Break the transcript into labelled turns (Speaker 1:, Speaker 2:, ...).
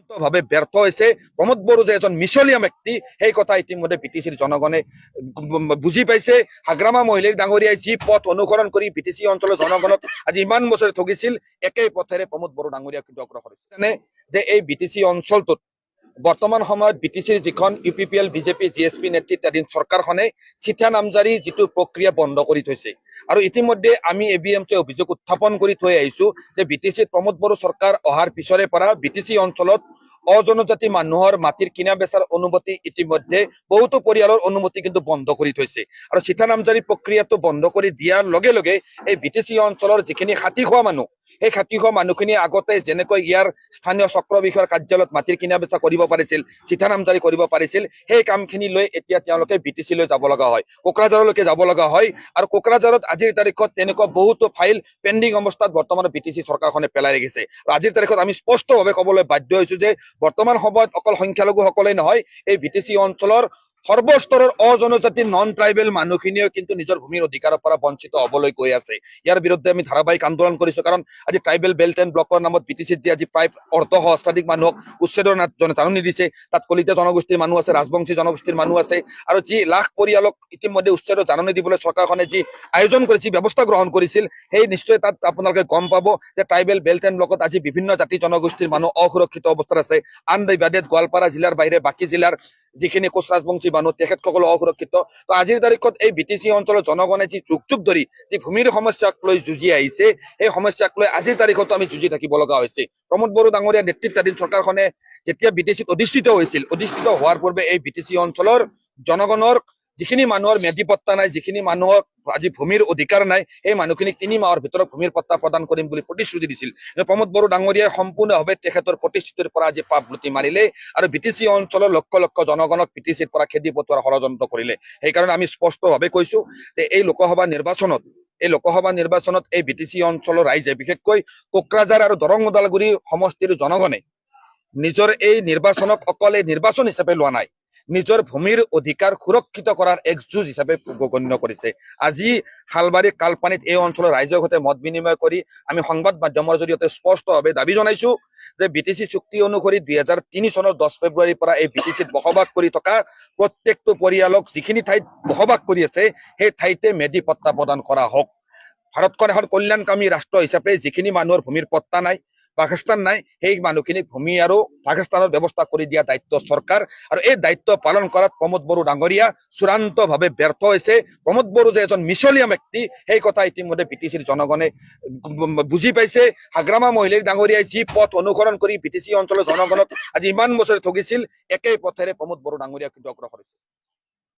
Speaker 1: চূড়ান্তভাৱে ব্যৰ্থ হৈছে। প্ৰমোদ বড়ো যে এজন মিছলীয়া ব্যক্তি সেই কথা ইতিমধ্যে বিটিচিৰ জনগণে বুজি পাইছে। হাগ্ৰামা মহিলাৰ ডাঙৰীয়াই যি পথ অনুসৰণ কৰি বিটিচি অঞ্চলৰ জনগণক আজি ইমান বছৰে ঠগিছিল, একেই পথেৰে প্ৰমোদ বড়ো ডাঙৰীয়া কিন্তু অগ্ৰসৰ হৈছে। যে এই বিটিচি অঞ্চলটোত বৰ্তমান সময়ত বিটিচিৰ যিখন UPPL বিজেপি GSP নেতৃত্বাধীন চৰকাৰখনে চিঠা নামজাৰি যিটো প্ৰক্ৰিয়া বন্ধ কৰি থৈছে। আৰু ইতিমধ্যে আমি ABMC অভিযোগ উত্থাপন কৰি থৈ আহিছো যে বিটিচিত প্ৰমোদ বড়ো চৰকাৰ অহাৰ পিছৰে পৰা বিটিচি অঞ্চলত অজনজাতি মানুহৰ মাটিৰ কিনা বেচাৰ অনুমতি ইতিমধ্যে বহুতো পৰিয়ালৰ অনুমতি কিন্তু বন্ধ কৰি থৈছে। আৰু চিঠা নামজাৰি প্ৰক্ৰিয়াটো বন্ধ কৰি দিয়াৰ লগে লগে এই বিটিচি অঞ্চলৰ যিখিনি খাতি খোৱা মানুহ, এই খাতি খোৱা মানুহখিনি আগতে যেনেকৈ ইয়াৰ স্থানীয় চক্ৰ বিষয়াৰ কাৰ্যালয়ত মাটিৰ কিনা বেচা কৰিব পাৰিছিল, চিঠা নামজাৰি কৰিব পাৰিছিল, সেই কামখিনি লৈ এতিয়া তেওঁলোকে বিটিচিলৈ যাব লগা হয়, কোকৰাঝাৰলৈকে যাব লগা হয়। আৰু কোকৰাঝাৰত আজিৰ তাৰিখত তেনেকুৱা বহুতো ফাইল পেণ্ডিং অৱস্থাত বৰ্তমান বিটিচি চৰকাৰখনে পেলাই ৰাখিছে। আৰু আজিৰ তাৰিখত আমি স্পষ্টভাৱে ক'বলৈ বাধ্য হৈছো যে বৰ্তমান সময়ত অকল সংখ্যালঘুসকলেই নহয়, এই বিটিচি অঞ্চলৰ সৰ্বস্তৰৰ অজনজাতি নন ট্ৰাইবেল মানুহখিনিও কিন্তু নিজৰ ভূমিৰ অধিকাৰৰ পৰা বঞ্চিত হবলৈ গৈ আছে। ইয়াৰ বিৰুদ্ধে আমি ধাৰাবাহিক আন্দোলন কৰিছো, কাৰণ আজি ট্ৰাইবেল বেল্ট এণ্ড ব্লকৰ নামত বিটিচিত যে আজি প্ৰায় অৰ্ধসহস্ৰাধিক মানুহক উচ্ছেদৰ জাননী দিছে, তাত কলিতা জনগোষ্ঠীৰ মানুহ আছে, ৰাজবংশী জনগোষ্ঠীৰ মানুহ আছে। আৰু যি লাখ পৰিয়ালক ইতিমধ্যে উচ্ছেদৰ জাননী দিবলৈ চৰকাৰখনে যি আয়োজন কৰিছিল, ব্যৱস্থা গ্ৰহণ কৰিছিল, সেই নিশ্চয় তাত আপোনালোকে গম পাব যে ট্ৰাইবেল বেল্ট এণ্ড ব্লকত আজি বিভিন্ন জাতি জনগোষ্ঠীৰ মানুহ অসুৰক্ষিত অৱস্থাত আছে। আন বাদে গোৱালপাৰা জিলাৰ বাহিৰে বাকী জিলাৰ যিখিনি কোচ ৰাজবংশী মানুহ তেখেতসকল অসুৰক্ষিত। তো আজিৰ তাৰিখত এই বিটিচি অঞ্চলৰ জনগণে যি যুগ যুগ ধৰি যি ভূমিৰ সমস্যাক লৈ যুঁজি আহিছে, সেই সমস্যাক লৈ আজিৰ তাৰিখতো আমি যুঁজি থাকিব লগা হৈছে। প্ৰমোদ বড়ো ডাঙৰীয়া নেতৃত্বাধীন চৰকাৰখনে যেতিয়া বিটিচিত অধিষ্ঠিত হৈছিল, অধিষ্ঠিত হোৱাৰ পূৰ্বে এই বিটিচি অঞ্চলৰ জনগণৰ যিখিনি মানুহৰ ম্যাদী পট্টা নাই, যিখিনি মানুহৰ আজি ভূমিৰ অধিকাৰ নাই, সেই মানুহখিনিক 3 মাহৰ ভিতৰত ভূমিৰ পট্টা প্ৰদান কৰিম বুলি প্ৰতিশ্ৰুতি দিছিল। প্ৰমোদ বড়ো ডাঙৰীয়াই সম্পূৰ্ণভাৱে তেখেতৰ প্ৰতিশ্ৰুতিৰ পৰা আজি পাপ লুটি মাৰিলে আৰু বিটিচি অঞ্চলৰ লক্ষ লক্ষ জনগণক বিটিচিৰ পৰা খেদি পঠোৱাৰ ষড়যন্ত্ৰ কৰিলে। সেইকাৰণে আমি স্পষ্টভাৱে কৈছো যে এই লোকসভা নিৰ্বাচনত এই বিটিচি অঞ্চলৰ ৰাইজে, বিশেষকৈ কোকৰাঝাৰ আৰু দৰং ওদালগুৰি সমষ্টিৰ জনগণে নিজৰ এই নিৰ্বাচনক অকল এই নিৰ্বাচন হিচাপে লোৱা নাই, নিজৰ ভূমিৰ অধিকাৰ সুৰক্ষিত কৰাৰ এক যুঁজ হিচাপে গণ্য কৰিছে। আজি শালবাৰী কালপানীত এই অঞ্চলৰ ৰাইজৰ সৈতে মত বিনিময় কৰি আমি সংবাদ মাধ্যমৰ জৰিয়তে স্পষ্টভাৱে দাবী জনাইছো যে বিটিচি চুক্তি অনুসৰি 2003 চনৰ 10 ফেব্ৰুৱাৰীৰ পৰা এই বিটিচিত বসবাস কৰি থকা প্ৰত্যেকটো পৰিয়ালক যিখিনি ঠাইত বসবাস কৰি আছে সেই ঠাইতে মেধি পট্টা প্ৰদান কৰা হওক। ভাৰতখন এখন কল্যাণকামী ৰাষ্ট্ৰ হিচাপে যিখিনি মানুহৰ ভূমিৰ পট্টা নাই, বাসস্থান নাই, সেই মানুহখিনিক ভূমি আৰু বাসস্থানৰ ব্যৱস্থা কৰি দিয়া দায়িত্ব চৰকাৰ। আৰু এই দায়িত্ব পালন কৰাত প্ৰমোদ বড়ো ডাঙৰীয়া চূড়ান্তভাৱে ব্যৰ্থ হৈছে। প্ৰমোদ বড়ো যে এজন মিছলীয়া ব্যক্তি সেই কথা ইতিমধ্যে বিটিচিৰ জনগণে বুজি পাইছে। হাগ্ৰামা মহিলাৰ ডাঙৰীয়াই যি পথ অনুসৰণ কৰি বিটিচি অঞ্চলৰ জনগণক আজি ইমান বছৰে ঠগিছিল, একেই পথেৰে প্ৰমোদ বড়ো ডাঙৰীয়া কিন্তু অগ্ৰসৰ হৈছে।